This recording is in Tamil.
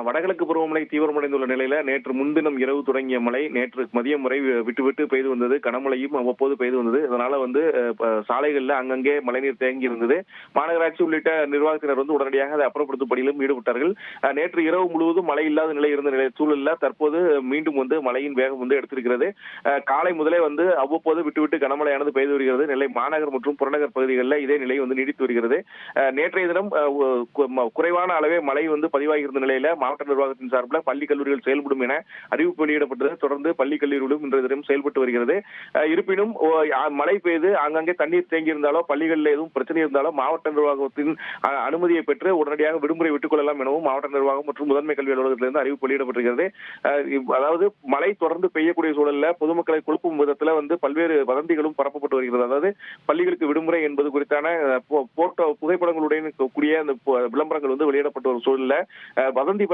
வடகிழக்கு பருவமழை தீவிரமடைந்துள்ள நிலையில நேற்று முன்தினம் இரவு தொடங்கிய மழை நேற்று மதியம் வரை விட்டு விட்டு பெய்து வந்தது. கனமழையும் அவ்வப்போது பெய்து வந்தது. இதனால சாலைகள்ல அங்கங்கே மழைநீர் தேங்கி இருந்தது. மாநகராட்சி உள்ளிட்ட நிர்வாகத்தினர் உடனடியாக அதை அப்புறப்படுத்தும் பணியிலும் ஈடுபட்டார்கள். நேற்று இரவு முழுவதும் மழை இல்லாத நிலை இருந்த சூழல்ல தற்போது மீண்டும் மழையின் வேகம் எடுத்திருக்கிறது. காலை முதலே அவ்வப்போது விட்டு கனமழையானது பெய்து வருகிறது. நெல்லை மாநகர் மற்றும் புறநகர் பகுதிகளில் இதே நிலை நீடித்து வருகிறது. நேற்றைய தினம் குறைவான அளவே மழை பதிவாகியிருந்த நிலையில மாவட்ட நிர்வாகத்தின் சார்பில் பள்ளி கல்லூரிகள் செயல்படும் என அறிவிப்பு வெளியிடப்பட்டது. தொடர்ந்து பள்ளி கல்லூரிகளும் இன்றைய தினம் செயல்பட்டு வருகிறது. இருப்பினும் மழை பெய்து அங்கங்கே தண்ணீர் தேங்கி இருந்தாலோ பள்ளிகளில் எதுவும் பிரச்சனை இருந்தாலோ மாவட்ட நிர்வாகத்தின் அனுமதியை பெற்று உடனடியாக விடுமுறை விட்டுக் கொள்ளலாம் எனவும் மாவட்ட நிர்வாகம் மற்றும் முதன்மை கல்வி அலுவலகத்திலிருந்து அறிவிப்பு வெளியிடப்பட்டிருக்கிறது. அதாவது மழை தொடர்ந்து பெய்யக்கூடிய சூழலில் பொதுமக்களை குழப்பும் விதத்தில் பல்வேறு வதந்திகளும் பரப்பப்பட்டு வருகிறது. அதாவது பள்ளிகளுக்கு விடுமுறை என்பது குறித்தான புகைப்படங்களுடன் கூடிய அந்த விளம்பரங்கள் வெளியிடப்பட்ட ஒரு சூழலில் வதந்தி